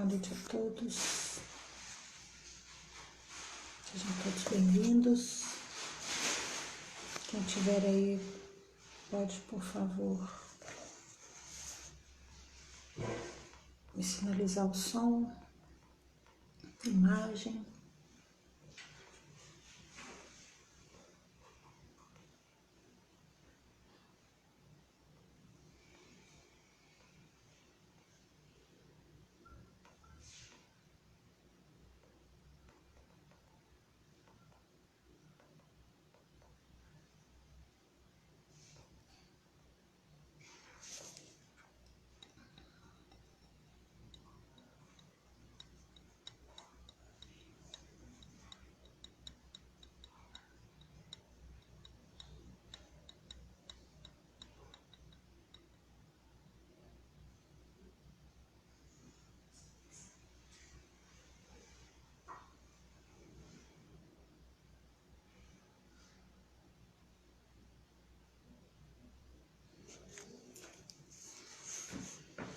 noite a todos. Sejam todos bem-vindos. Quem tiver aí, pode, por favor, me sinalizar o som, imagem.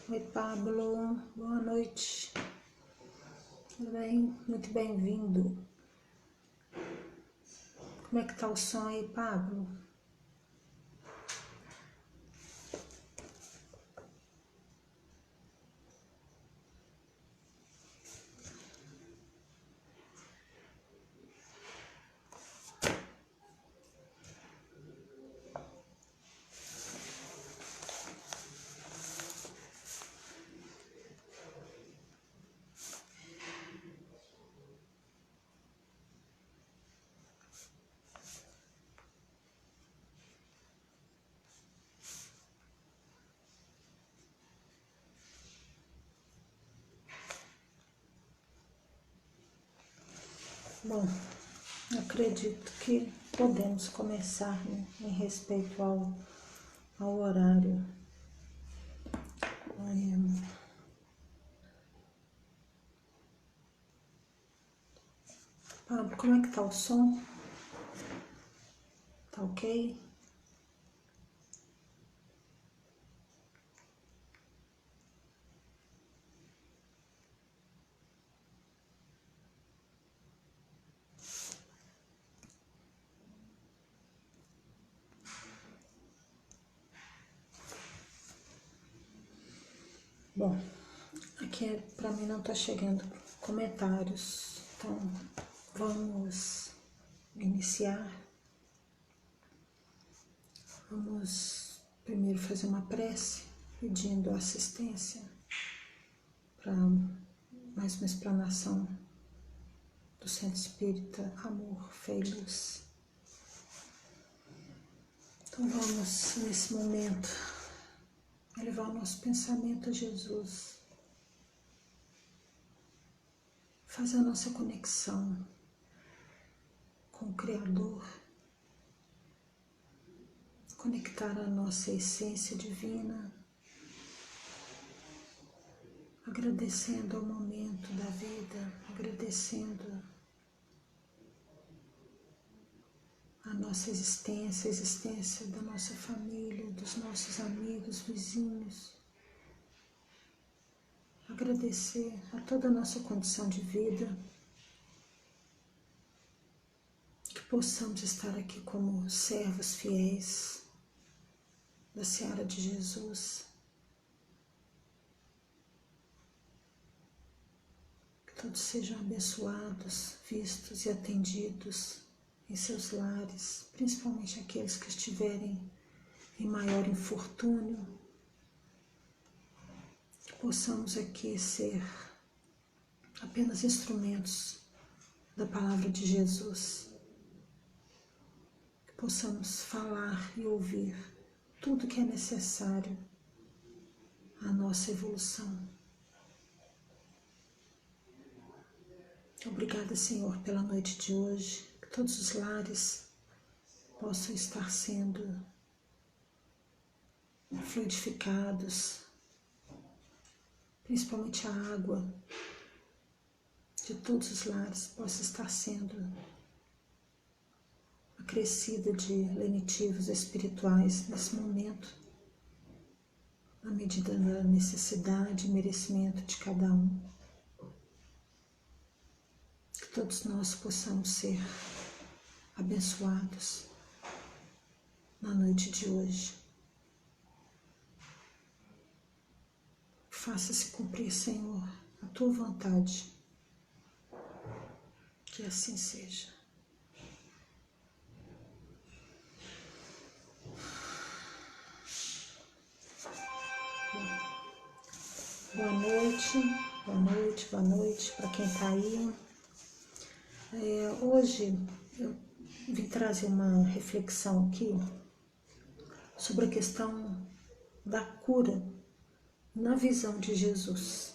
Oi, Pablo, boa noite, tudo bem? Muito bem-vindo. Como é que tá o som aí, Pablo? Bom, acredito que podemos começar, né, em respeito ao horário. Pablo, como é que tá o som? Tá ok? Bom, aqui para mim não tá chegando comentários, então vamos iniciar. Vamos primeiro fazer uma prece pedindo assistência para mais uma explanação do Centro Espírita Amor, Fé e Luz. Então vamos, nesse momento, elevar o nosso pensamento a Jesus, fazer a nossa conexão com o Criador, conectar a nossa essência divina, agradecendo ao momento da vida, agradecendo a nossa existência, a existência da nossa família, dos nossos amigos, vizinhos. Agradecer a toda a nossa condição de vida, que possamos estar aqui como servos fiéis da Seara de Jesus, que todos sejam abençoados, vistos e atendidos em seus lares, principalmente aqueles que estiverem em maior infortúnio, que possamos aqui ser apenas instrumentos da palavra de Jesus, que possamos falar e ouvir tudo que é necessário à nossa evolução. Obrigada, Senhor, pela noite de hoje, que todos os lares possam estar sendo fluidificados, principalmente a água de todos os lares possa estar sendo acrescida de lenitivos espirituais nesse momento, à medida da necessidade e merecimento de cada um. todos nós possamos ser abençoados na noite de hoje. Faça-se cumprir, Senhor, a tua vontade. Que assim seja. Boa noite, boa noite, boa noite para quem está aí. Hoje eu vim trazer uma reflexão aqui sobre a questão da cura na visão de Jesus.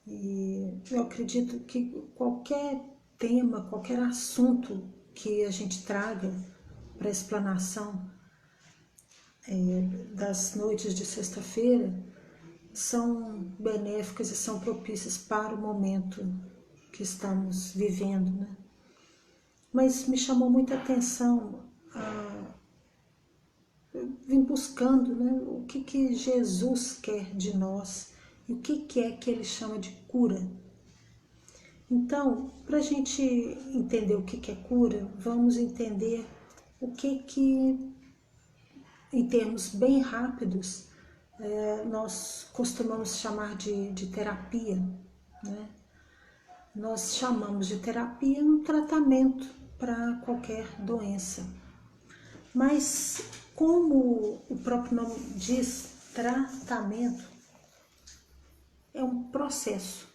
E eu acredito que qualquer tema, qualquer assunto que a gente traga para a explanação das noites de sexta-feira são benéficas e são propícias para o momento que estamos vivendo, né? Mas me chamou muita atenção, eu vim buscando, né, o que Jesus quer de nós e o que é que ele chama de cura. Então, para a gente entender o que é cura, vamos entender o que em termos bem rápidos, nós costumamos chamar de terapia, né? Nós chamamos de terapia um tratamento para qualquer doença. Mas, como o próprio nome diz, tratamento é um processo.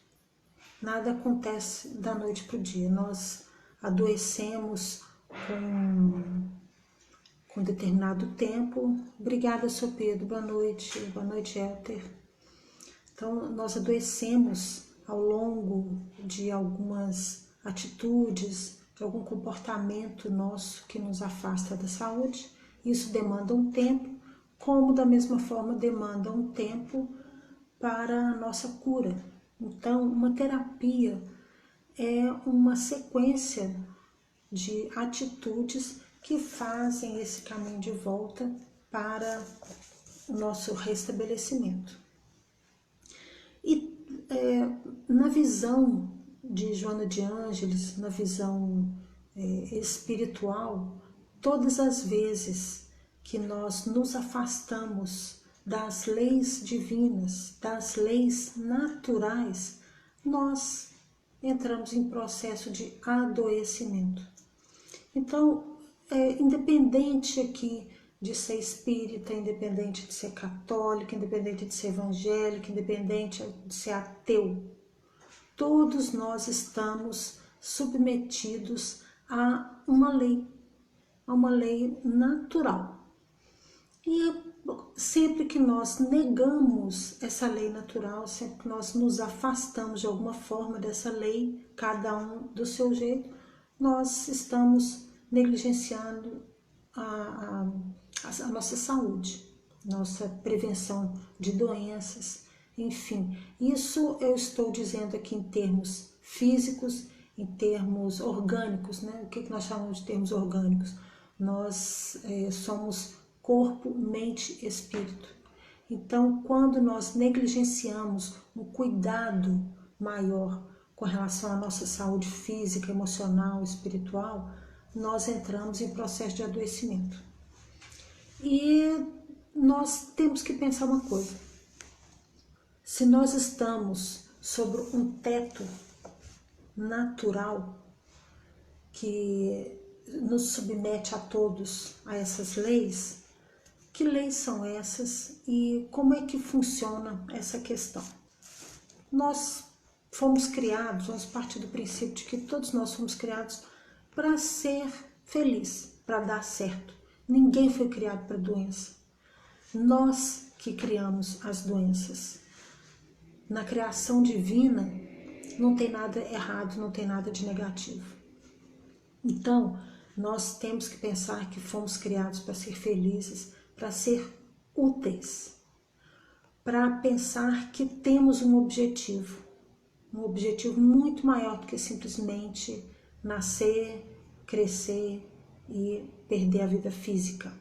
Nada acontece da noite para o dia. Nós adoecemos com determinado tempo. Obrigada, Sr. Pedro. Boa noite, Éter. Então, nós adoecemos ao longo de algumas atitudes, de algum comportamento nosso que nos afasta da saúde. Isso demanda um tempo, como da mesma forma demanda um tempo para a nossa cura. Então, uma terapia é uma sequência de atitudes que fazem esse caminho de volta para o nosso restabelecimento. E na visão de Joana de Ângeles, na visão espiritual, todas as vezes que nós nos afastamos das leis divinas, das leis naturais, nós entramos em processo de adoecimento. Então, independente aqui de ser espírita, independente de ser católico, independente de ser evangélico, independente de ser ateu, todos nós estamos submetidos a uma lei natural. E sempre que nós negamos essa lei natural, sempre que nós nos afastamos de alguma forma dessa lei, cada um do seu jeito, nós estamos negligenciando a nossa saúde, nossa prevenção de doenças, enfim. Isso eu estou dizendo aqui em termos físicos, em termos orgânicos, né? O que nós chamamos de termos orgânicos? Nós somos corpo, mente e espírito. Então, quando nós negligenciamos um cuidado maior com relação à nossa saúde física, emocional, espiritual, nós entramos em processo de adoecimento. E nós temos que pensar uma coisa: se nós estamos sobre um teto natural que nos submete a todos a essas leis, que leis são essas e como é que funciona essa questão? Nós fomos criados, vamos partir do princípio de que todos nós fomos criados para ser feliz, para dar certo. Ninguém foi criado para doença. Nós que criamos as doenças. Na criação divina não tem nada errado, não tem nada de negativo. Então, nós temos que pensar que fomos criados para ser felizes, para ser úteis, para pensar que temos um objetivo muito maior do que simplesmente nascer, crescer e perder a vida física,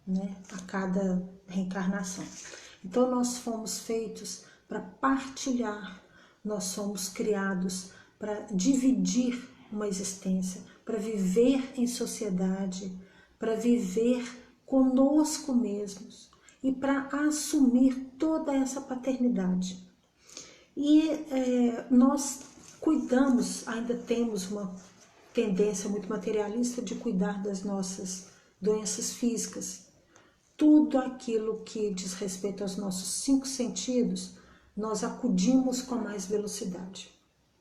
né, a cada reencarnação. Então nós fomos feitos para partilhar, nós somos criados para dividir uma existência, para viver em sociedade, para viver conosco mesmos e para assumir toda essa paternidade. E nós cuidamos, ainda temos uma tendência muito materialista de cuidar das nossas doenças físicas. Tudo aquilo que diz respeito aos nossos 5 sentidos, nós acudimos com mais velocidade.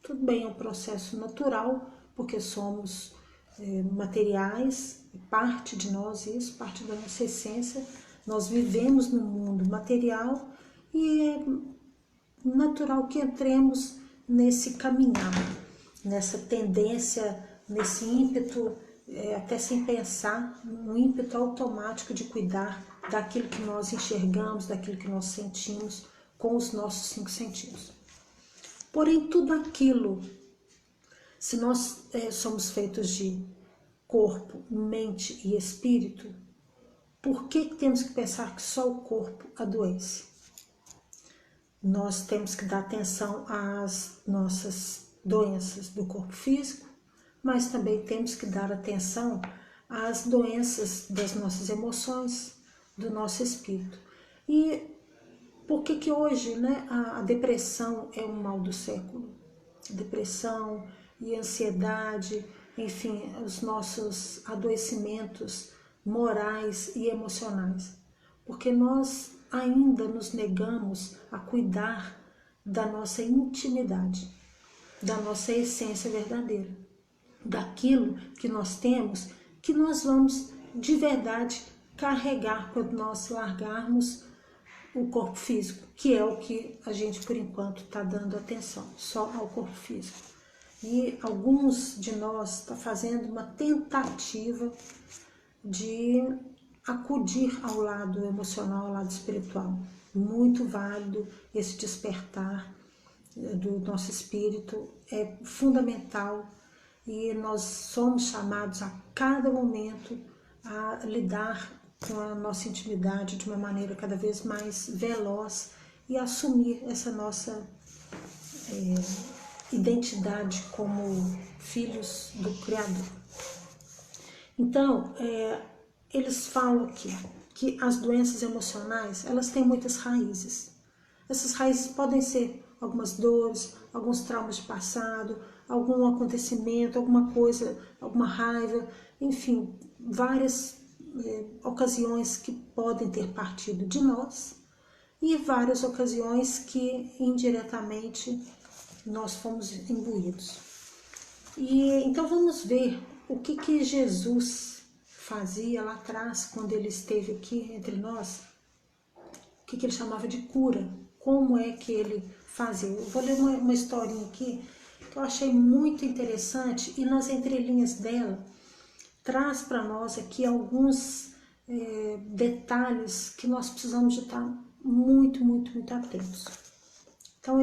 Tudo bem, é um processo natural, porque somos materiais, parte de nós isso, parte da nossa essência. Nós vivemos no mundo material e é natural que entremos nesse caminhar, nessa tendência, nesse ímpeto, até sem pensar, um ímpeto automático de cuidar daquilo que nós enxergamos, daquilo que nós sentimos com os nossos 5 sentidos. Porém, tudo aquilo, se nós somos feitos de corpo, mente e espírito, por que temos que pensar que só o corpo adoece? Nós temos que dar atenção às nossas doenças do corpo físico, mas também temos que dar atenção às doenças das nossas emoções, do nosso espírito. E por que hoje, né, a depressão é um mal do século? Depressão e ansiedade, enfim, os nossos adoecimentos morais e emocionais. Porque nós ainda nos negamos a cuidar da nossa intimidade, da nossa essência verdadeira, daquilo que nós temos, que nós vamos de verdade carregar quando nós largarmos o corpo físico, que é o que a gente por enquanto está dando atenção, só ao corpo físico. E alguns de nós estão fazendo uma tentativa de acudir ao lado emocional, ao lado espiritual. Muito válido esse despertar do nosso espírito, é fundamental e nós somos chamados a cada momento a lidar com a nossa intimidade de uma maneira cada vez mais veloz e assumir essa nossa identidade como filhos do Criador. Então, eles falam aqui que as doenças emocionais, elas têm muitas raízes. Essas raízes podem ser algumas dores, alguns traumas de passado, algum acontecimento, alguma coisa, alguma raiva, enfim, várias ocasiões que podem ter partido de nós e várias ocasiões que indiretamente nós fomos imbuídos. E então vamos ver o que Jesus fazia lá atrás, quando ele esteve aqui entre nós, o que ele chamava de cura, como é que ele fazia. Eu vou ler uma historinha aqui que eu achei muito interessante e nas entrelinhas dela traz para nós aqui alguns detalhes que nós precisamos de estar muito atentos. Então,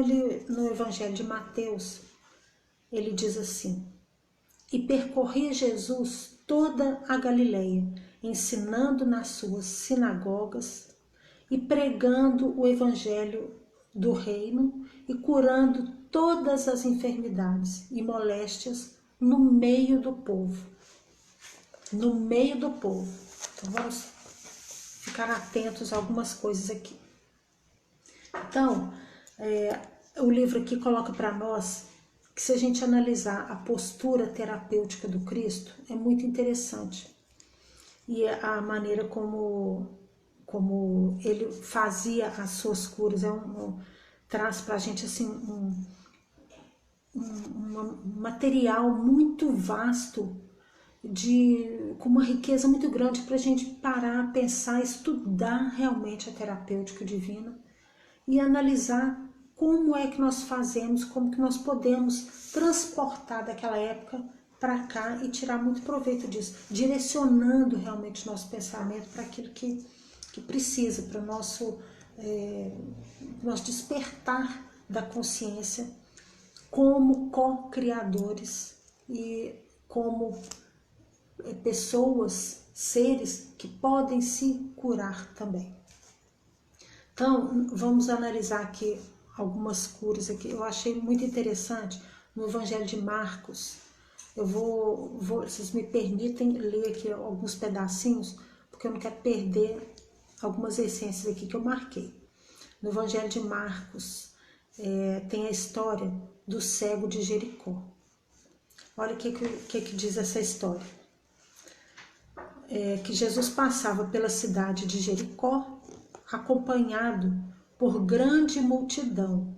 no Evangelho de Mateus, ele diz assim: e percorria Jesus toda a Galileia, ensinando nas suas sinagogas e pregando o Evangelho do reino e curando todas as enfermidades e moléstias no meio do povo. No meio do povo. Então vamos ficar atentos a algumas coisas aqui. Então, o livro aqui coloca para nós que se a gente analisar a postura terapêutica do Cristo, é muito interessante. E a maneira como ele fazia as suas curas, traz para a gente assim, um material muito vasto, com uma riqueza muito grande para a gente parar, pensar, estudar realmente a terapêutica divina e analisar como é que nós fazemos, como que nós podemos transportar daquela época para cá e tirar muito proveito disso, direcionando realmente o nosso pensamento para aquilo que precisa, para o nosso despertar da consciência como co-criadores e como pessoas, seres que podem se curar também. Então, vamos analisar aqui algumas curas aqui. Eu achei muito interessante no Evangelho de Marcos. Eu vocês me permitem ler aqui alguns pedacinhos, porque eu não quero perder algumas essências aqui que eu marquei. No Evangelho de Marcos tem a história do cego de Jericó. Olha o que diz essa história. Que Jesus passava pela cidade de Jericó, acompanhado por grande multidão,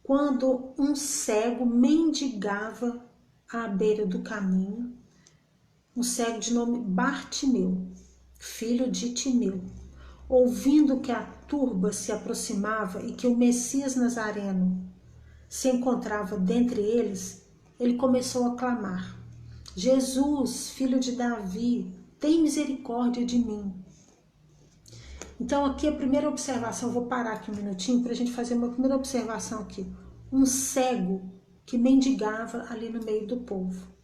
quando um cego mendigava à beira do caminho, um cego de nome Bartimeu, filho de Timeu. Ouvindo que a turba se aproximava e que o Messias Nazareno se encontrava dentre eles, ele começou a clamar: Jesus, filho de Davi, tem misericórdia de mim. Então aqui a primeira observação, vou parar aqui um minutinho para a gente fazer uma primeira observação aqui. Um cego que mendigava ali no meio do povo.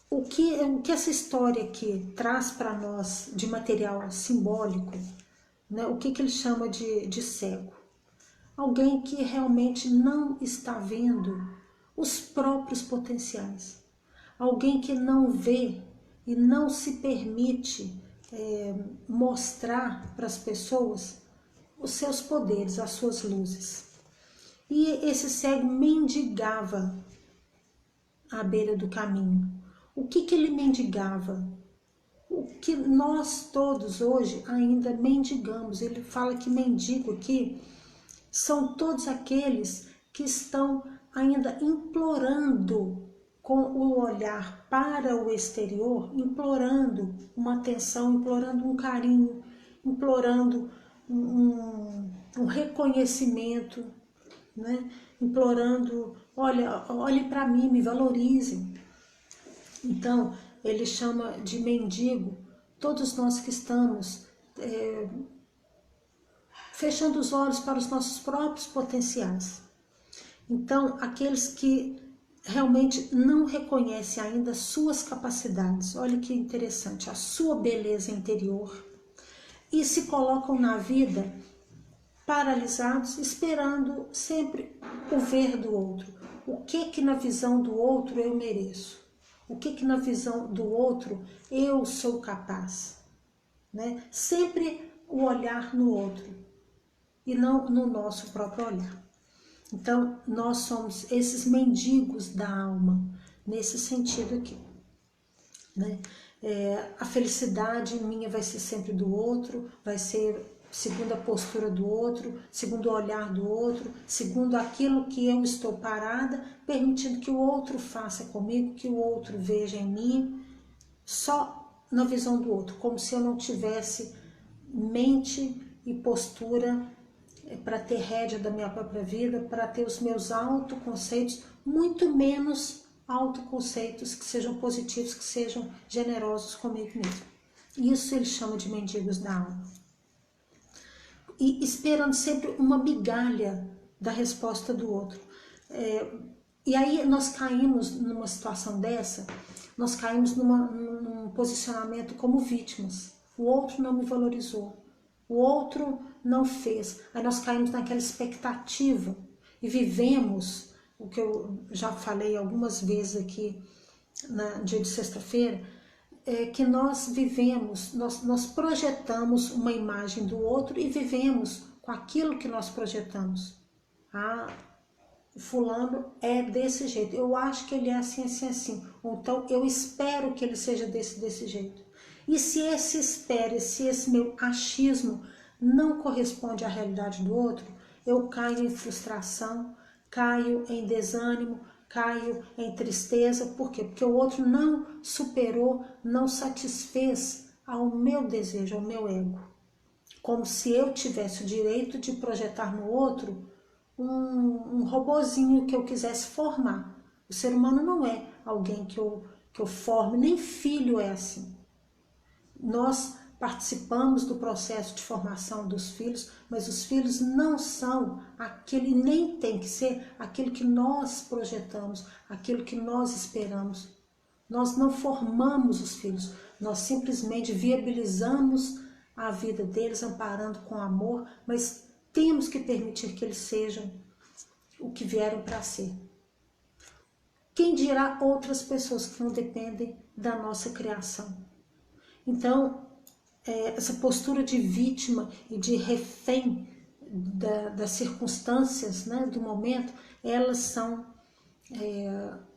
O que essa história aqui traz para nós de material simbólico, né? O que ele chama de cego? Alguém que realmente não está vendo os próprios potenciais. Alguém que não vê e não se permite mostrar para as pessoas os seus poderes, as suas luzes. E esse cego mendigava à beira do caminho. O que ele mendigava? O que nós todos hoje ainda mendigamos. Ele fala que mendigo aqui são todos aqueles que estão ainda implorando com o olhar para o exterior, implorando uma atenção, implorando um carinho, implorando um reconhecimento, né? Implorando, olhe para mim, me valorize. Então, ele chama de mendigo todos nós que estamos fechando os olhos para os nossos próprios potenciais. Então, aqueles que realmente não reconhecem ainda suas capacidades, olha que interessante, a sua beleza interior, e se colocam na vida paralisados, esperando sempre o ver do outro. O que na visão do outro eu mereço? O que na visão do outro eu sou capaz? Né? Sempre o olhar no outro e não no nosso próprio olhar. Então, nós somos esses mendigos da alma, nesse sentido aqui. Né? A felicidade minha vai ser sempre do outro, vai ser segundo a postura do outro, segundo o olhar do outro, segundo aquilo que eu estou parada, permitindo que o outro faça comigo, que o outro veja em mim, só na visão do outro, como se eu não tivesse mente e postura para ter rédea da minha própria vida, para ter os meus autoconceitos, muito menos autoconceitos que sejam positivos, que sejam generosos comigo mesmo. Isso ele chama de mendigos da alma. E esperando sempre uma migalha da resposta do outro. E aí nós caímos numa situação dessa, nós caímos num posicionamento como vítimas. O outro não me valorizou, o outro não fez. Aí nós caímos naquela expectativa e vivemos, o que eu já falei algumas vezes aqui no dia de sexta-feira, que nós vivemos, nós projetamos uma imagem do outro e vivemos com aquilo que nós projetamos. O fulano é desse jeito, eu acho que ele é assim, assim, assim, ou então eu espero que ele seja desse jeito. E se esse espero, se esse meu achismo não corresponde à realidade do outro, eu caio em frustração, caio em desânimo, caio em tristeza. Por quê? Porque o outro não superou, não satisfez ao meu desejo, ao meu ego. Como se eu tivesse o direito de projetar no outro um robozinho que eu quisesse formar. O ser humano não é alguém que eu forme, nem filho é assim. Nós participamos do processo de formação dos filhos, mas os filhos não são aquele, nem tem que ser aquilo que nós projetamos, aquilo que nós esperamos. Nós não formamos os filhos, nós simplesmente viabilizamos a vida deles, amparando com amor, mas temos que permitir que eles sejam o que vieram para ser. Quem dirá outras pessoas que não dependem da nossa criação? Então, essa postura de vítima e de refém das circunstâncias, né, do momento, elas são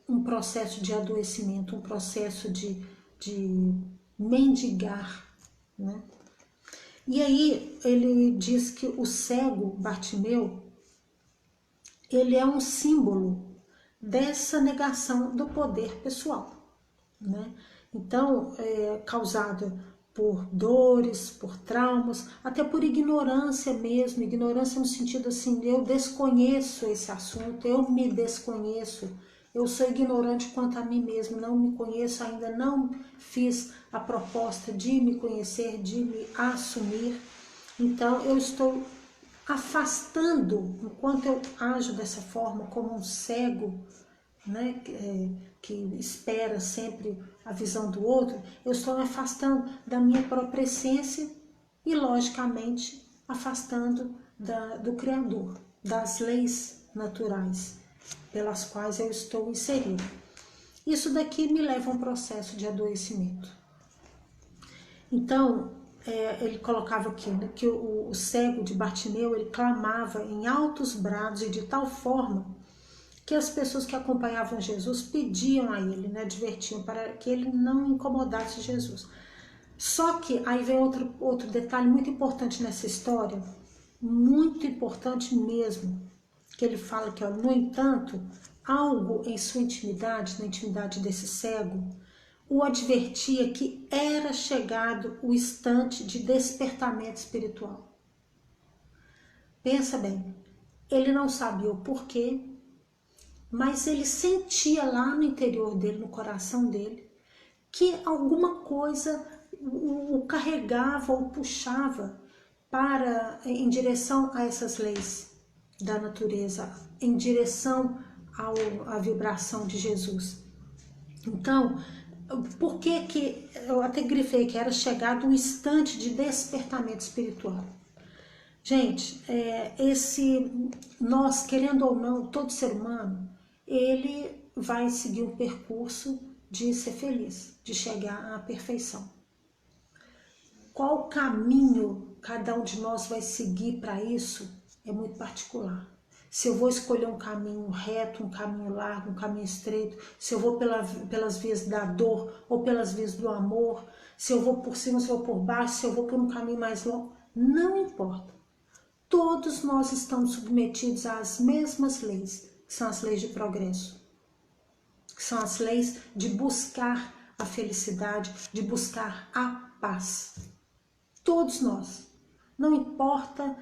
um processo de adoecimento, um processo de mendigar, né? E aí ele diz que o cego Bartimeu, ele é um símbolo dessa negação do poder pessoal, né? Então, causada por dores, por traumas, até por ignorância mesmo, ignorância no sentido assim, eu desconheço esse assunto, eu me desconheço, eu sou ignorante quanto a mim mesmo, não me conheço, ainda não fiz a proposta de me conhecer, de me assumir. Então eu estou afastando, enquanto eu ajo dessa forma como um cego, né, que espera sempre a visão do outro, eu estou me afastando da minha própria essência e, logicamente, afastando do Criador, das leis naturais pelas quais eu estou inserido. Isso daqui me leva a um processo de adoecimento. Então, ele colocava aqui, né, que o cego de Bartimeu, ele clamava em altos brados e de tal forma que as pessoas que acompanhavam Jesus pediam a ele, né, advertiam para que ele não incomodasse Jesus. Só que aí vem outro detalhe muito importante nessa história, muito importante mesmo, que ele fala que, ó, no entanto, algo em sua intimidade, na intimidade desse cego, o advertia que era chegado o instante de despertamento espiritual. Pensa bem, ele não sabia o porquê, mas ele sentia lá no interior dele, no coração dele, que alguma coisa o carregava ou puxava em direção a essas leis da natureza, em direção à vibração de Jesus. Então, por que eu até grifei que era chegado um instante de despertamento espiritual? Gente, nós, querendo ou não, todo ser humano, ele vai seguir um percurso de ser feliz, de chegar à perfeição. Qual caminho cada um de nós vai seguir para isso é muito particular. Se eu vou escolher um caminho reto, um caminho largo, um caminho estreito, se eu vou pelas vias da dor ou pelas vias do amor, se eu vou por cima, se eu vou por baixo, se eu vou por um caminho mais longo, não importa. Todos nós estamos submetidos às mesmas leis, que são as leis de progresso, que são as leis de buscar a felicidade, de buscar a paz. Todos nós. Não importa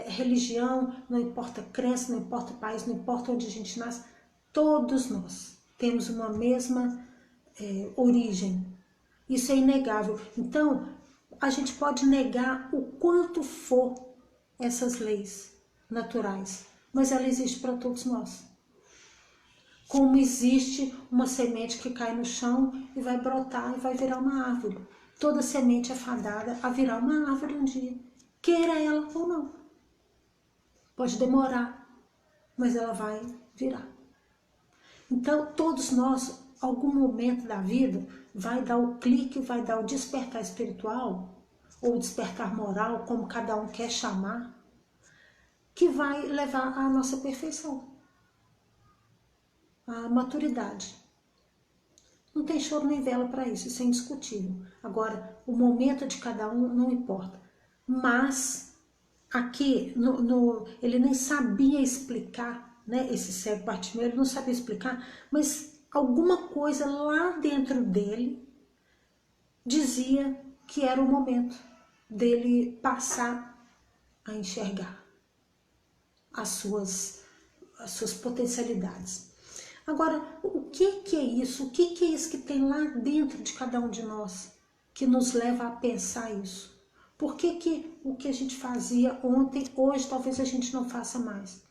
religião, não importa crença, não importa país, não importa onde a gente nasce, todos nós temos uma mesma origem. Isso é inegável. Então, a gente pode negar o quanto for essas leis naturais, mas ela existe para todos nós. Como existe uma semente que cai no chão e vai brotar e vai virar uma árvore. Toda semente é fadada a virar uma árvore um dia, queira ela ou não. Pode demorar, mas ela vai virar. Então, todos nós, algum momento da vida, vai dar o clique, vai dar o despertar espiritual, ou despertar moral, como cada um quer chamar, que vai levar à nossa perfeição, à maturidade. Não tem choro nem vela para isso é indiscutível. Agora, o momento de cada um não importa. Mas, aqui, ele nem sabia explicar, né, esse cego Bartimeu, ele não sabia explicar, mas alguma coisa lá dentro dele dizia que era o momento dele passar a enxergar as suas potencialidades. Agora, o que é isso? O que é isso que tem lá dentro de cada um de nós que nos leva a pensar isso? Por que o que a gente fazia ontem, hoje talvez a gente não faça mais?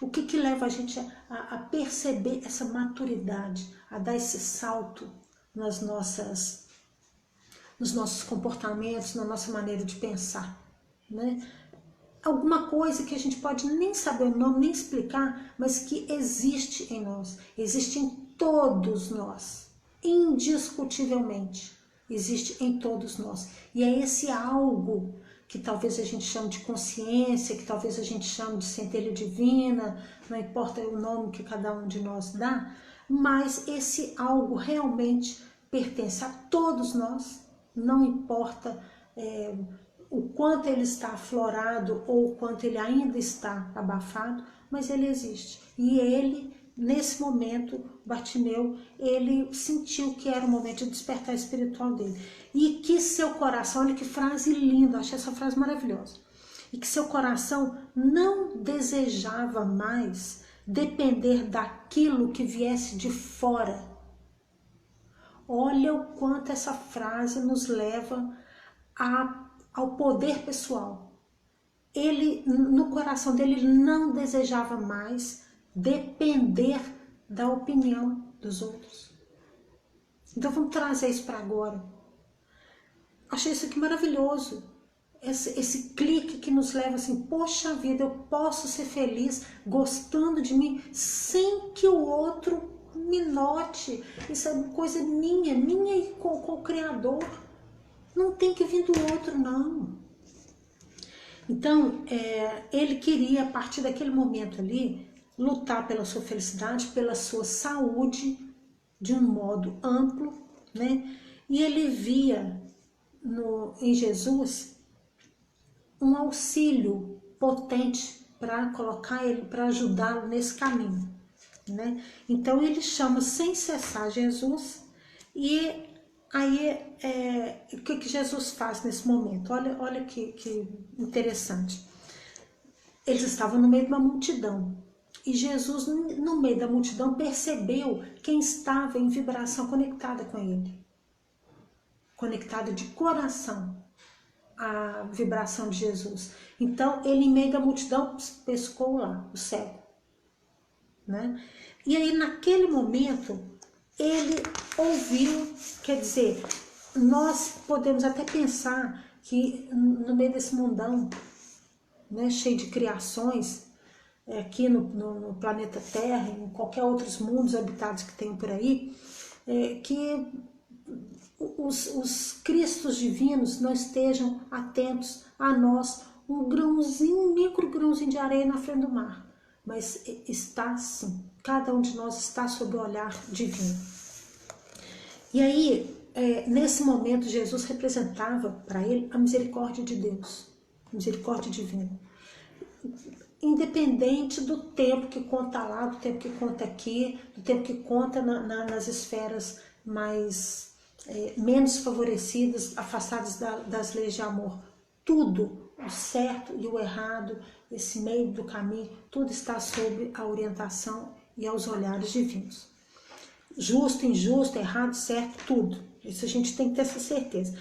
O que leva a gente a perceber essa maturidade, a dar esse salto nos nossos comportamentos, na nossa maneira de pensar, né? alguma coisa que a gente pode nem saber o nome, nem explicar, mas que existe em nós, existe em todos nós, indiscutivelmente, existe em todos nós. E é esse algo que talvez a gente chame de consciência, que talvez a gente chame de centelha divina, não importa o nome que cada um de nós dá, mas esse algo realmente pertence a todos nós, não importa o quanto ele está aflorado ou o quanto ele ainda está abafado, mas ele existe. E ele, nesse momento, Bartimeu, ele sentiu que era o momento de despertar espiritual dele. E que seu coração, olha que frase linda, achei essa frase maravilhosa. E que seu coração não desejava mais depender daquilo que viesse de fora. Olha o quanto essa frase nos leva ao poder pessoal. Ele, no coração dele, ele não desejava mais depender da opinião dos outros. Então vamos trazer isso para agora. Achei isso aqui maravilhoso. Esse clique que nos leva assim, poxa vida, eu posso ser feliz gostando de mim sem que o outro me note. Isso é uma coisa minha e com o Criador. Não tem que vir do outro, não. Então, ele queria, a partir daquele momento ali, lutar pela sua felicidade, pela sua saúde, de um modo amplo, né? E ele via em Jesus um auxílio potente para colocar ele, para ajudá-lo nesse caminho, né? Então, ele chama sem cessar Jesus e aí, o que Jesus faz nesse momento? Olha que interessante. Eles estavam no meio de uma multidão. E Jesus, no meio da multidão, percebeu quem estava em vibração conectada com ele. Conectada de coração à vibração de Jesus. Então, ele, em meio da multidão, pescou lá, o cego. Né? E aí, naquele momento, ele ouviu, quer dizer, nós podemos até pensar que no meio desse mundão, né, cheio de criações, aqui no planeta Terra, em qualquer outros mundos habitados que tem por aí, que os Cristos divinos não estejam atentos a nós, um grãozinho, um micro grãozinho de areia na frente do mar. Mas está sim, cada um de nós está sob o olhar divino. E aí, nesse momento, Jesus representava para ele a misericórdia de Deus, a misericórdia divina. Independente do tempo que conta lá, do tempo que conta aqui, do tempo que conta nas esferas menos favorecidas, afastadas das leis de amor. Tudo, o certo e o errado, esse meio do caminho, tudo está sob a orientação e aos olhares divinos. Justo, injusto, errado, certo, tudo. Isso a gente tem que ter essa certeza.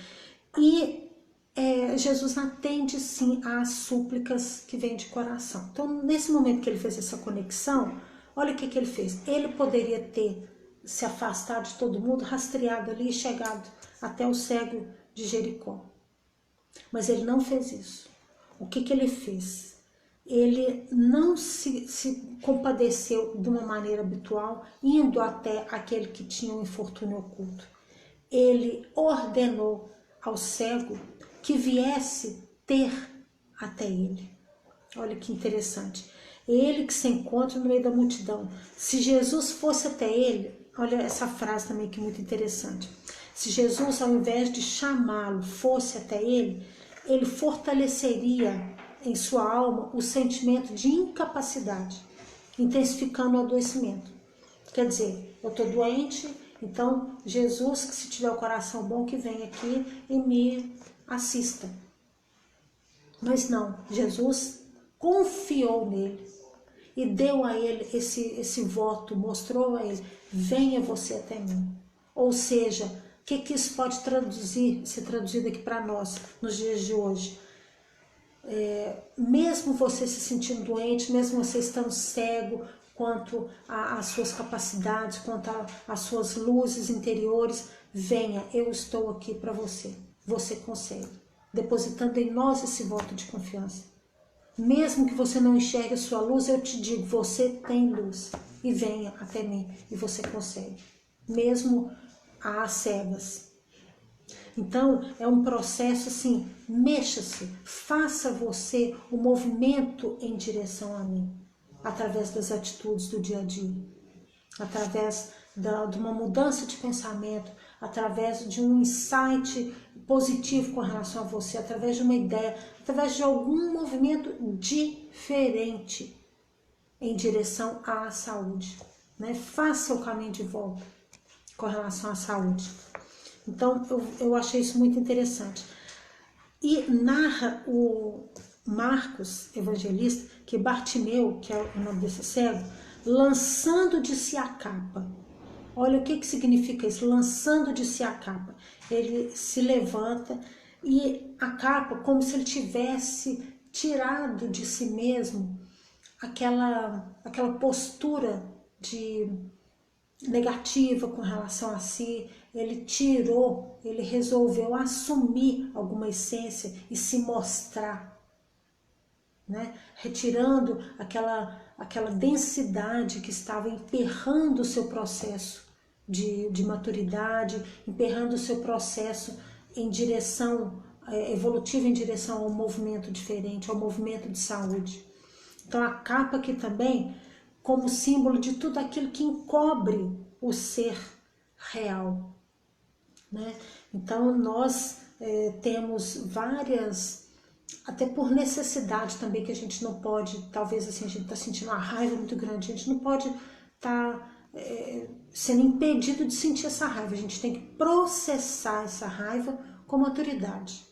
E Jesus atende sim às súplicas que vêm de coração. Então, nesse momento que ele fez essa conexão, olha o que ele fez. Ele poderia ter se afastado de todo mundo, rastreado ali e chegado até o cego de Jericó. Mas ele não fez isso. O que ele fez? Ele não se compadeceu de uma maneira habitual, indo até aquele que tinha um infortúnio oculto. Ele ordenou ao cego que viesse ter até ele. Olha que interessante. Ele que se encontra no meio da multidão. Se Jesus fosse até ele, olha essa frase também que é muito interessante. Se Jesus, ao invés de chamá-lo, fosse até ele, ele fortaleceria em sua alma o sentimento de incapacidade, intensificando o adoecimento. Quer dizer, eu estou doente, então Jesus, que se tiver o coração bom, que venha aqui e me assista. Mas não, Jesus confiou nele e deu a ele esse voto, mostrou a ele, venha você até mim. Ou seja, o que isso pode ser traduzido aqui para nós, nos dias de hoje? Mesmo você se sentindo doente, mesmo você estando cego quanto às suas capacidades, quanto às suas luzes interiores, venha, eu estou aqui para você. Você consegue, depositando em nós esse voto de confiança. Mesmo que você não enxergue a sua luz, eu te digo, você tem luz. E venha até mim e você consegue. Mesmo às cegas. Então, é um processo assim, mexa-se, faça você o movimento em direção a mim, através das atitudes do dia a dia, através de uma mudança de pensamento, através de um insight positivo com relação a você, através de uma ideia, através de algum movimento diferente em direção à saúde, né? Faça o caminho de volta com relação à saúde. Então, eu achei isso muito interessante. E narra o Marcos, evangelista, que Bartimeu, que é o nome desse cego, lançando de si a capa. Olha o que significa isso, lançando de si a capa. Ele se levanta e a capa, como se ele tivesse tirado de si mesmo aquela postura de negativa com relação a si, ele tirou, ele resolveu assumir alguma essência e se mostrar, né? Retirando aquela densidade que estava emperrando o seu processo de maturidade, emperrando o seu processo em direção evolutiva, em direção ao movimento diferente, ao movimento de saúde. Então a capa aqui também como símbolo de tudo aquilo que encobre o ser real, né? Então nós temos várias, até por necessidade também, que a gente não pode, talvez assim, a gente está sentindo uma raiva muito grande, a gente não pode estar sendo impedido de sentir essa raiva, a gente tem que processar essa raiva com maturidade,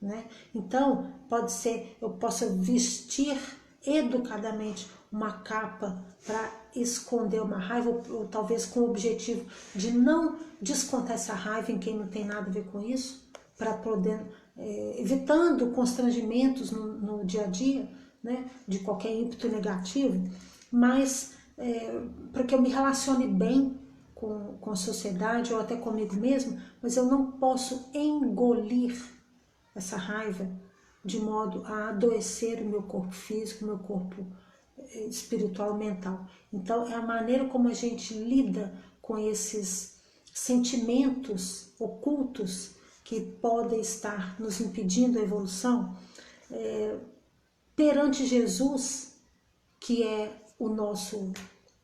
né? Então pode ser, eu possa vestir educadamente uma capa para esconder uma raiva, ou talvez com o objetivo de não descontar essa raiva em quem não tem nada a ver com isso, para poder, evitando constrangimentos no dia a dia, né, de qualquer ímpeto negativo, mas para que eu me relacione bem com a sociedade ou até comigo mesmo, mas eu não posso engolir essa raiva de modo a adoecer o meu corpo físico, o meu corpo espiritual, mental. Então, é a maneira como a gente lida com esses sentimentos ocultos que podem estar nos impedindo a evolução perante Jesus, que é o nosso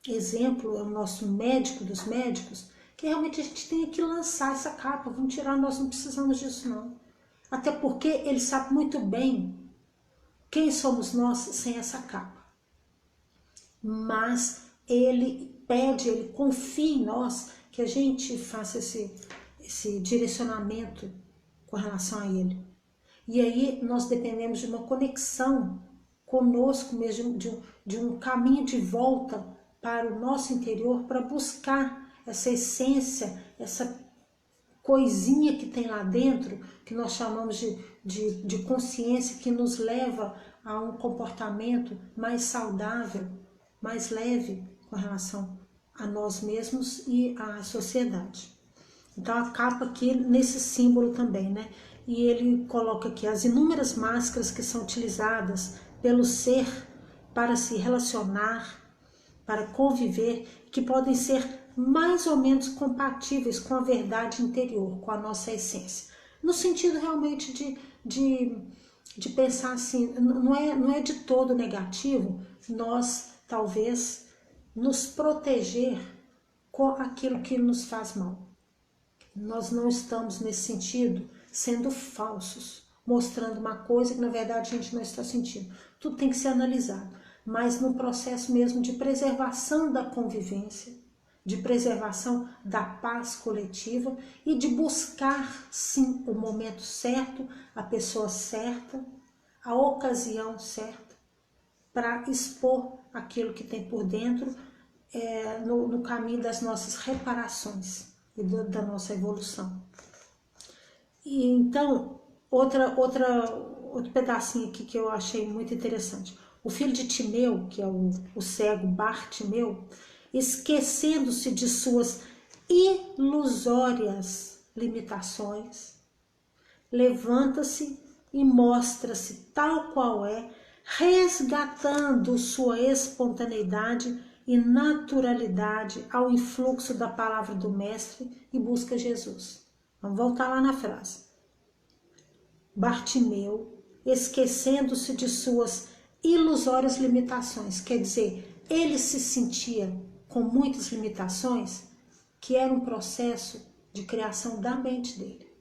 exemplo, é o nosso médico dos médicos, que realmente a gente tem que lançar essa capa, vamos tirar, nós não precisamos disso não. Até porque ele sabe muito bem quem somos nós sem essa capa. Mas ele pede, ele confia em nós que a gente faça esse direcionamento com relação a ele. E aí nós dependemos de uma conexão conosco mesmo, de um caminho de volta para o nosso interior, para buscar essa essência, essa coisinha que tem lá dentro, que nós chamamos de consciência, que nos leva a um comportamento mais saudável, mais leve com relação a nós mesmos e à sociedade. Então a capa aqui nesse símbolo também, né? E ele coloca aqui as inúmeras máscaras que são utilizadas pelo ser para se relacionar, para conviver, que podem ser mais ou menos compatíveis com a verdade interior, com a nossa essência. No sentido realmente de pensar assim, não é de todo negativo nós talvez nos proteger com aquilo que nos faz mal. Nós não estamos nesse sentido sendo falsos, mostrando uma coisa que na verdade a gente não está sentindo. Tudo tem que ser analisado, mas no processo mesmo de preservação da convivência, de preservação da paz coletiva e de buscar sim o momento certo, a pessoa certa, a ocasião certa para expor aquilo que tem por dentro no caminho das nossas reparações e da nossa evolução. E então, outro pedacinho aqui que eu achei muito interessante. O filho de Timeu, que é o cego Bartimeu, esquecendo-se de suas ilusórias limitações, levanta-se e mostra-se tal qual é, resgatando sua espontaneidade e naturalidade ao influxo da palavra do Mestre e busca Jesus. Vamos voltar lá na frase. Bartimeu, esquecendo-se de suas ilusórias limitações, quer dizer, ele se sentia com muitas limitações, que era um processo de criação da mente dele.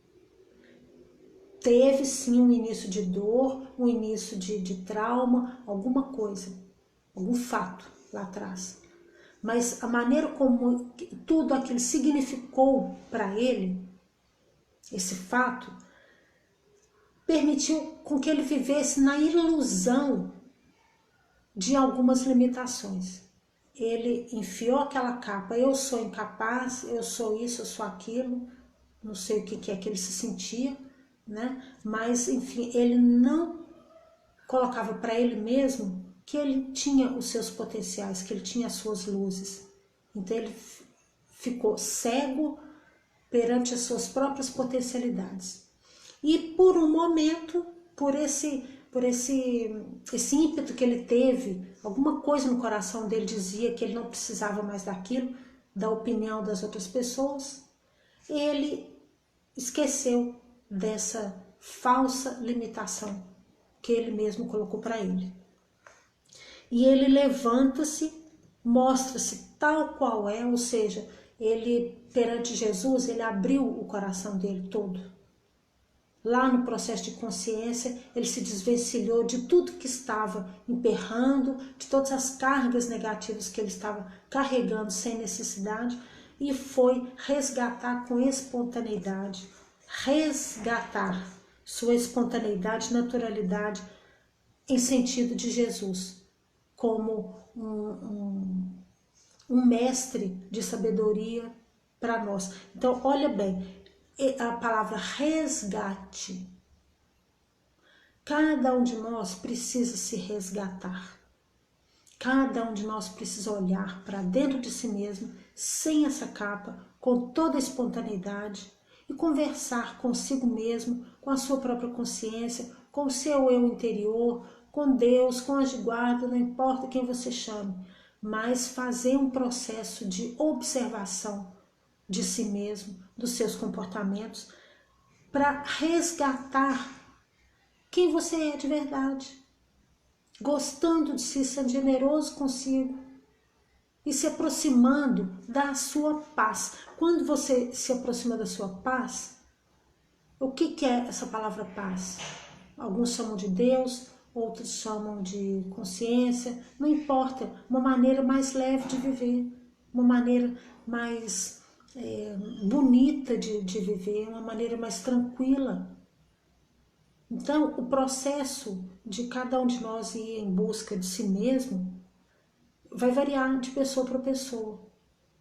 Teve sim um início de dor, um início de trauma, alguma coisa, algum fato lá atrás. Mas a maneira como tudo aquilo significou para ele, esse fato, permitiu com que ele vivesse na ilusão de algumas limitações. Ele enfiou aquela capa, eu sou incapaz, eu sou isso, eu sou aquilo, não sei o que é que ele se sentia, né? Mas, enfim, ele não colocava para ele mesmo que ele tinha os seus potenciais, que ele tinha as suas luzes. Então ele ficou cego perante as suas próprias potencialidades. E por um momento, por esse ímpeto que ele teve, alguma coisa no coração dele dizia que ele não precisava mais daquilo, da opinião das outras pessoas, ele esqueceu dessa falsa limitação que ele mesmo colocou para ele. E ele levanta-se, mostra-se tal qual é, ou seja, ele perante Jesus, ele abriu o coração dele todo. Lá no processo de consciência, ele se desvencilhou de tudo que estava emperrando, de todas as cargas negativas que ele estava carregando sem necessidade, e foi resgatar com espontaneidade, resgatar sua espontaneidade, naturalidade, em sentido de Jesus, como um mestre de sabedoria para nós. Então, olha bem, a palavra resgate. Cada um de nós precisa se resgatar. Cada um de nós precisa olhar para dentro de si mesmo, sem essa capa, com toda a espontaneidade e conversar consigo mesmo, com a sua própria consciência, com o seu eu interior, com Deus, com anjo de guarda, não importa quem você chame, mas fazer um processo de observação de si mesmo, dos seus comportamentos, para resgatar quem você é de verdade, gostando de si, sendo generoso consigo e se aproximando da sua paz. Quando você se aproxima da sua paz, o que é essa palavra paz? Alguns chamam de Deus, outros chamam de consciência, não importa, uma maneira mais leve de viver, uma maneira mais bonita de viver, uma maneira mais tranquila. Então, o processo de cada um de nós ir em busca de si mesmo vai variar de pessoa para pessoa,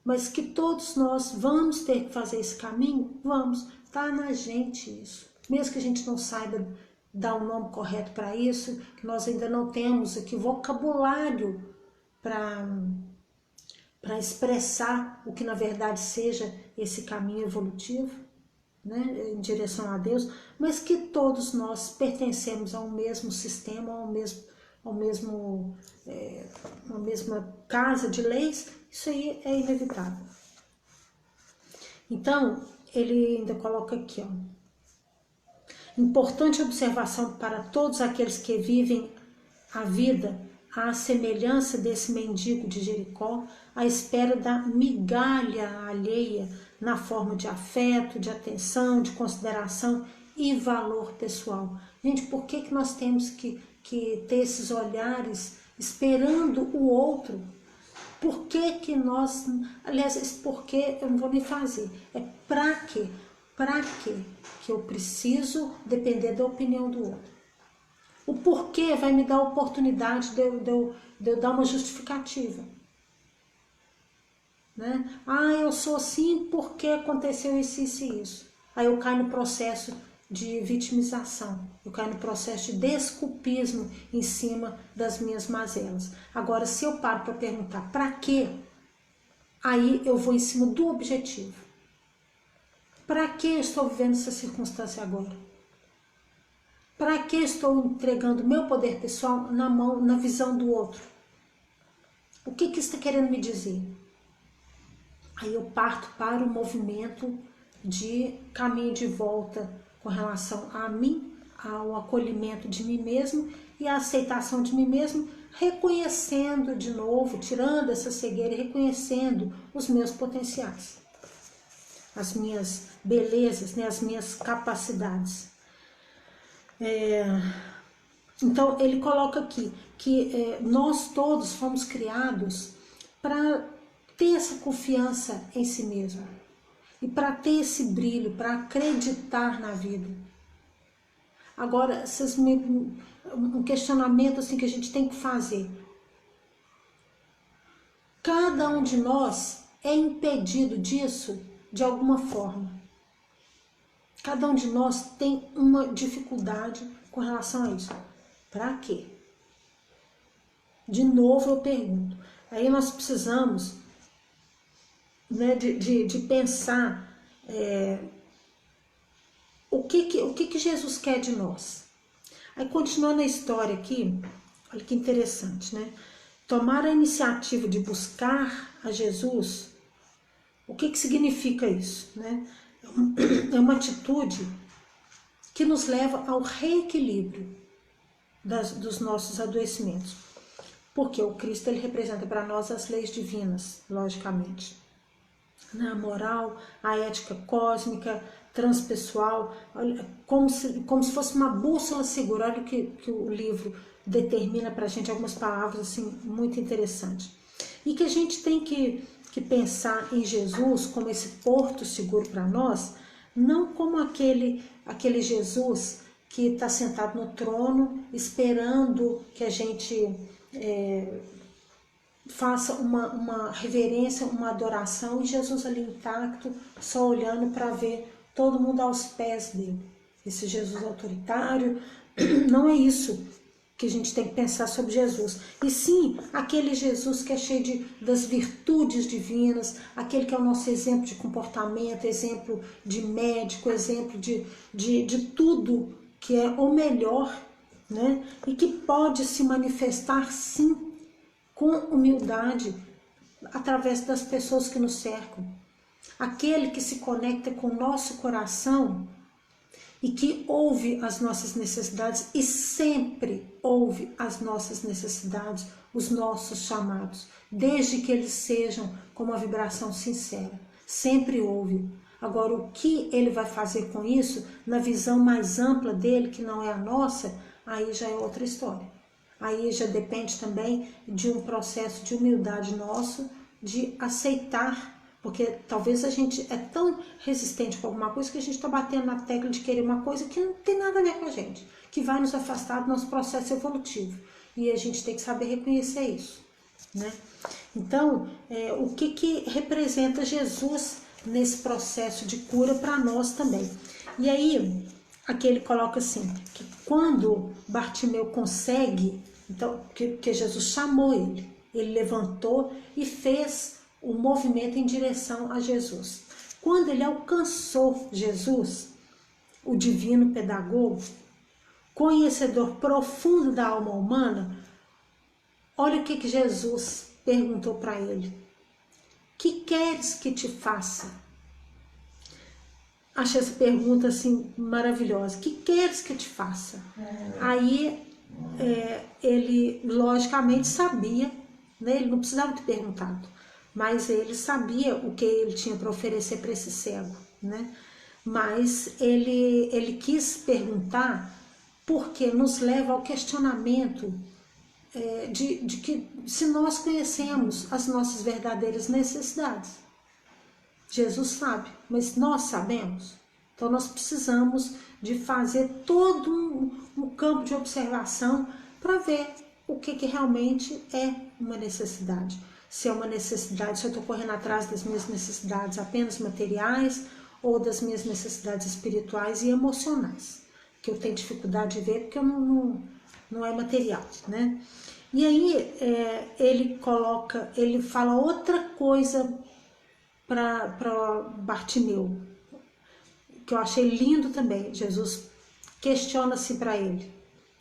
mas que todos nós vamos ter que fazer esse caminho, vamos, tá na gente isso. Mesmo que a gente não saiba dar um nome correto para isso, que nós ainda não temos aqui vocabulário para expressar o que na verdade seja esse caminho evolutivo, né, em direção a Deus, mas que todos nós pertencemos a um mesmo sistema, a uma mesma casa de leis, isso aí é inevitável. Então, ele ainda coloca aqui, ó, importante observação para todos aqueles que vivem a vida à semelhança desse mendigo de Jericó, à espera da migalha alheia na forma de afeto, de atenção, de consideração e valor pessoal. Gente, por que nós temos que ter esses olhares esperando o outro? Por que nós... Aliás, esse porquê eu não vou nem fazer. É para quê? Para quê que eu preciso depender da opinião do outro? O porquê vai me dar a oportunidade de eu dar uma justificativa. Né? Ah, eu sou assim porque aconteceu isso, isso e isso. Aí eu caio no processo de vitimização, eu caio no processo de desculpismo em cima das minhas mazelas. Agora, se eu paro para perguntar para quê, aí eu vou em cima do objetivo. Para que eu estou vivendo essa circunstância agora? Para que estou entregando meu poder pessoal na mão, na visão do outro? O que isso está querendo me dizer? Aí eu parto para o movimento de caminho de volta com relação a mim, ao acolhimento de mim mesmo e a aceitação de mim mesmo, reconhecendo de novo, tirando essa cegueira e reconhecendo os meus potenciais, as minhas belezas, né, as minhas capacidades. Então ele coloca aqui que nós todos fomos criados para ter essa confiança em si mesmo e para ter esse brilho, para acreditar na vida. Agora, um questionamento assim que a gente tem que fazer. Cada um de nós é impedido disso de alguma forma. Cada um de nós tem uma dificuldade com relação a isso. Para quê? De novo eu pergunto. Aí nós precisamos, né, de pensar o que Jesus quer de nós. Aí continuando a história aqui, olha que interessante, né? Tomar a iniciativa de buscar a Jesus, o que significa isso, né? É uma atitude que nos leva ao reequilíbrio dos nossos adoecimentos. Porque o Cristo ele representa para nós as leis divinas, logicamente. A moral, a ética cósmica, transpessoal, como se fosse uma bússola segura. Olha o que o livro determina para a gente, algumas palavras assim, muito interessantes. E que a gente tem que pensar em Jesus como esse porto seguro para nós, não como aquele Jesus que está sentado no trono esperando que a gente faça uma reverência, uma adoração, e Jesus ali intacto, só olhando para ver todo mundo aos pés dele. Esse Jesus autoritário, não é isso que a gente tem que pensar sobre Jesus. E sim, aquele Jesus que é cheio das virtudes divinas, aquele que é o nosso exemplo de comportamento, exemplo de médico, exemplo de tudo que é o melhor, né? E que pode se manifestar sim com humildade através das pessoas que nos cercam. Aquele que se conecta com o nosso coração e que ouve as nossas necessidades e sempre ouve as nossas necessidades, os nossos chamados, desde que eles sejam com uma vibração sincera. Sempre ouve. Agora, o que ele vai fazer com isso, na visão mais ampla dele, que não é a nossa, aí já é outra história. Aí já depende também de um processo de humildade nosso, de aceitar, porque talvez a gente é tão resistente com alguma coisa que a gente está batendo na tecla de querer uma coisa que não tem nada a ver com a gente, que vai nos afastar do nosso processo evolutivo. E a gente tem que saber reconhecer isso, né? Então, o que representa Jesus nesse processo de cura para nós também? E aí, aqui ele coloca assim, que quando Bartimeu consegue, então, que Jesus chamou ele levantou e fez o movimento em direção a Jesus. Quando ele alcançou Jesus, o divino pedagogo, conhecedor profundo da alma humana, olha o que Jesus perguntou para ele. Que queres que te faça? Achei essa pergunta assim maravilhosa. Que queres que te faça? Aí ele logicamente sabia, né? Ele não precisava ter perguntado, mas ele sabia o que ele tinha para oferecer para esse cego, né? Mas ele quis perguntar porque nos leva ao questionamento de que se nós conhecemos as nossas verdadeiras necessidades. Jesus sabe, mas nós sabemos. Então nós precisamos de fazer todo um campo de observação para ver o que realmente é uma necessidade. Se é uma necessidade, se eu estou correndo atrás das minhas necessidades apenas materiais ou das minhas necessidades espirituais e emocionais, que eu tenho dificuldade de ver porque não é material, né? E aí ele fala outra coisa para Bartimeu, que eu achei lindo também. Jesus questiona-se para ele,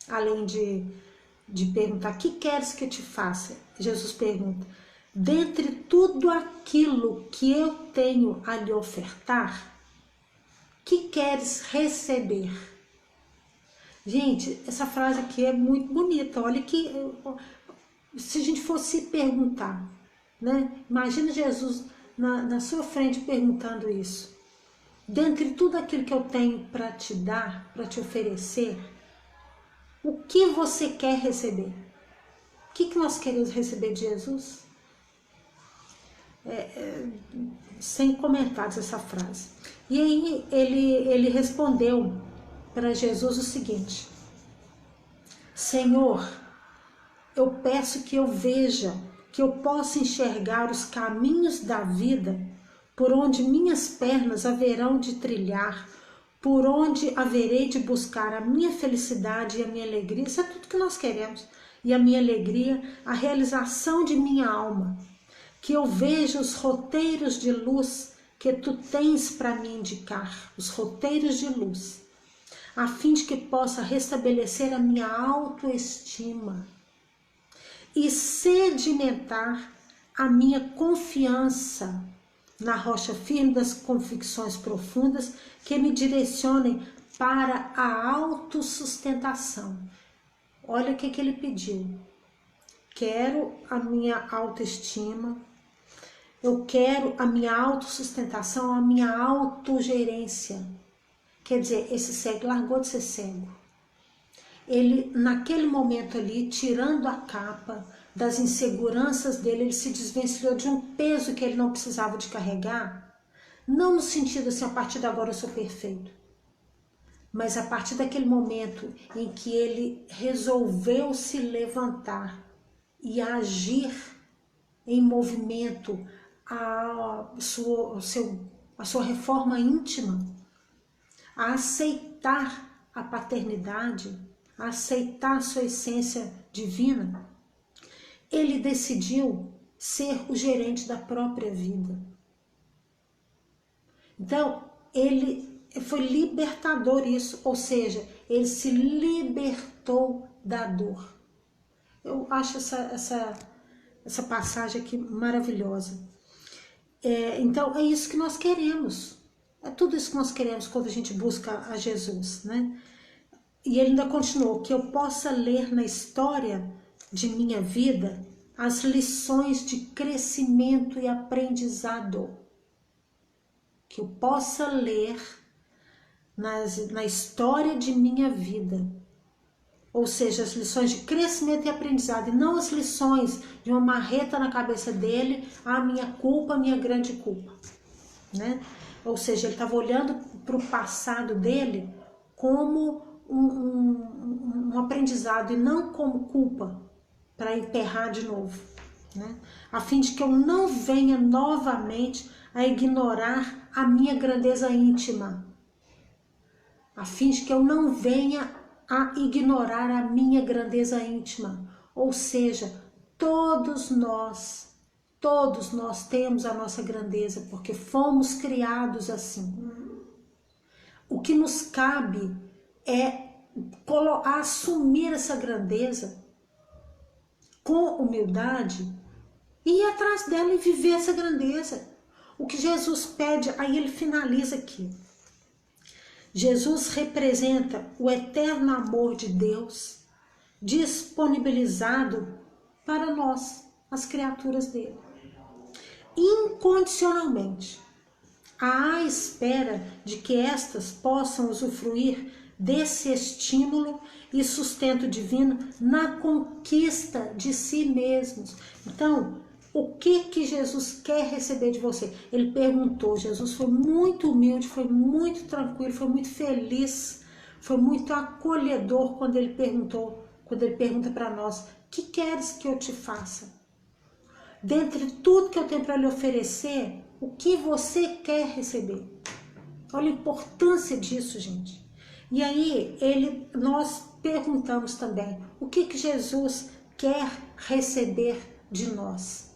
além de perguntar, que queres que eu te faça? Jesus pergunta, dentre tudo aquilo que eu tenho a lhe ofertar, que queres receber? Gente, essa frase aqui é muito bonita. Olha que, se a gente fosse perguntar, né? Imagina Jesus na sua frente perguntando isso. Dentre tudo aquilo que eu tenho para te dar, para te oferecer, o que você quer receber? O que nós queremos receber de Jesus? Sem comentários essa frase. E aí ele respondeu para Jesus o seguinte: Senhor, eu peço que eu veja, que eu possa enxergar os caminhos da vida, por onde minhas pernas haverão de trilhar, por onde haverei de buscar a minha felicidade e a minha alegria. Isso é tudo que nós queremos. E a minha alegria, a realização de minha alma. Que eu veja os roteiros de luz que tu tens para me indicar, os roteiros de luz, a fim de que possa restabelecer a minha autoestima e sedimentar a minha confiança na rocha firme das convicções profundas que me direcionem para a autossustentação. Olha o que ele pediu. Quero a minha autoestima, eu quero a minha autossustentação, a minha autogerência. Quer dizer, esse cego largou de ser cego. Ele, naquele momento ali, tirando a capa das inseguranças dele, ele se desvencilhou de um peso que ele não precisava de carregar, não no sentido assim, a partir de agora eu sou perfeito, mas a partir daquele momento em que ele resolveu se levantar e agir em movimento a sua reforma íntima, a aceitar a paternidade, a aceitar a sua essência divina, ele decidiu ser o gerente da própria vida. Então, ele foi libertador isso, ou seja, ele se libertou da dor. Eu acho essa passagem aqui maravilhosa. Então, é isso que nós queremos. É tudo isso que nós queremos quando a gente busca a Jesus, né? E ele ainda continuou, que eu possa ler na história de minha vida as lições de crescimento e aprendizado. Que eu possa ler na história de minha vida, ou seja, as lições de crescimento e aprendizado, e não as lições de uma marreta na cabeça dele, a minha culpa, a minha grande culpa, né? Ou seja, ele estava olhando para o passado dele como um aprendizado e não como culpa para emperrar de novo, né? A fim de que eu não venha novamente a ignorar a minha grandeza íntima, a fim de que eu não venha a ignorar a minha grandeza íntima. Ou seja, todos nós temos a nossa grandeza, porque fomos criados assim. O que nos cabe é assumir essa grandeza com humildade e ir atrás dela e viver essa grandeza. O que Jesus pede, aí ele finaliza aqui. Jesus representa o eterno amor de Deus disponibilizado para nós, as criaturas dele, incondicionalmente, à espera de que estas possam usufruir desse estímulo e sustento divino na conquista de si mesmos. Então, o que Jesus quer receber de você? Ele perguntou, Jesus foi muito humilde, foi muito tranquilo, foi muito feliz, foi muito acolhedor quando ele pergunta para nós, que queres que eu te faça? Dentre tudo que eu tenho para lhe oferecer, o que você quer receber? Olha a importância disso, gente. E aí, nós perguntamos também, o que Jesus quer receber de nós?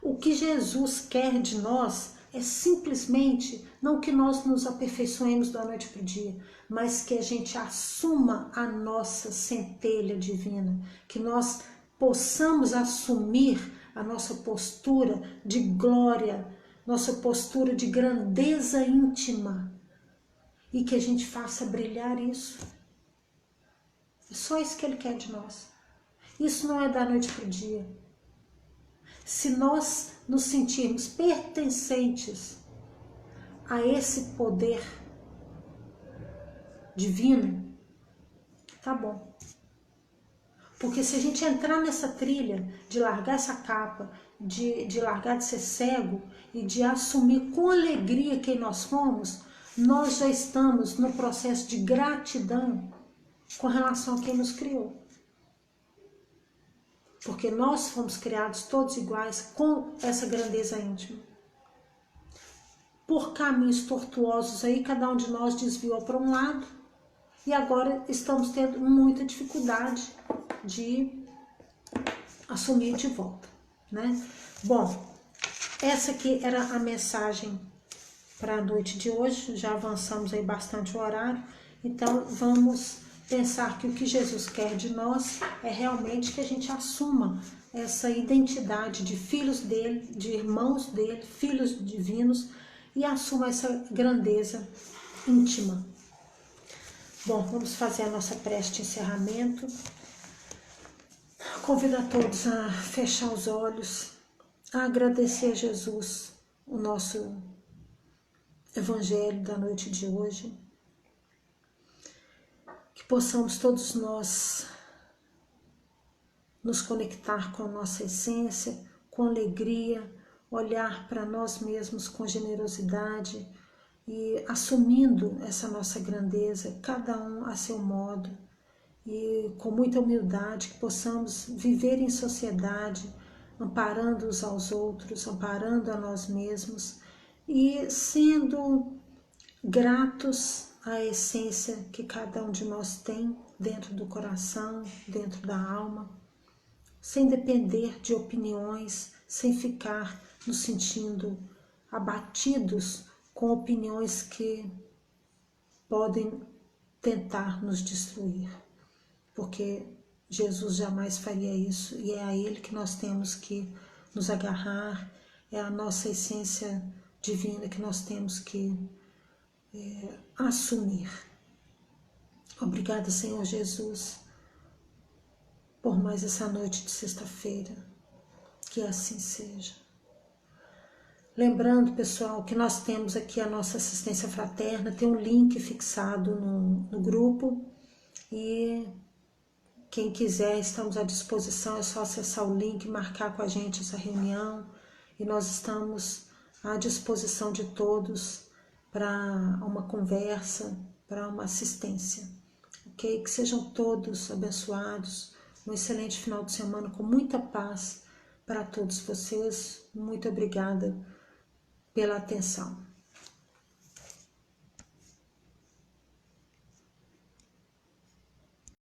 O que Jesus quer de nós é simplesmente, não que nós nos aperfeiçoemos da noite para o dia, mas que a gente assuma a nossa centelha divina, que nós possamos assumir a nossa postura de glória, nossa postura de grandeza íntima, e que a gente faça brilhar isso. É só isso que Ele quer de nós. Isso não é da noite para o dia. Se nós nos sentirmos pertencentes a esse poder divino, tá bom. Porque se a gente entrar nessa trilha de largar essa capa, de largar de ser cego e de assumir com alegria quem nós fomos, nós já estamos no processo de gratidão com relação a quem nos criou. Porque nós fomos criados todos iguais com essa grandeza íntima. Por caminhos tortuosos aí, cada um de nós desviou para um lado e agora estamos tendo muita dificuldade de assumir de volta, né? Bom, essa aqui era a mensagem para a noite de hoje. Já avançamos aí bastante o horário, então vamos pensar que o que Jesus quer de nós é realmente que a gente assuma essa identidade de filhos dele, de irmãos dele, filhos divinos, e assuma essa grandeza íntima. Bom, vamos fazer a nossa prece de encerramento. Convido a todos a fechar os olhos, a agradecer a Jesus o nosso evangelho da noite de hoje. Que possamos todos nós nos conectar com a nossa essência, com alegria, olhar para nós mesmos com generosidade e assumindo essa nossa grandeza, cada um a seu modo, e com muita humildade que possamos viver em sociedade, amparando uns aos outros, amparando a nós mesmos e sendo gratos à essência que cada um de nós tem dentro do coração, dentro da alma, sem depender de opiniões, sem ficar nos sentindo abatidos com opiniões que podem tentar nos destruir, porque Jesus jamais faria isso e é a Ele que nós temos que nos agarrar, é a nossa essência divina que nós temos que assumir. Obrigada, Senhor Jesus, por mais essa noite de sexta-feira, que assim seja. Lembrando, pessoal, que nós temos aqui a nossa assistência fraterna, tem um link fixado no grupo e quem quiser, estamos à disposição, é só acessar o link, marcar com a gente essa reunião e nós estamos à disposição de todos para uma conversa, para uma assistência, ok? Que sejam todos abençoados, um excelente final de semana com muita paz para todos vocês. Muito obrigada pela atenção.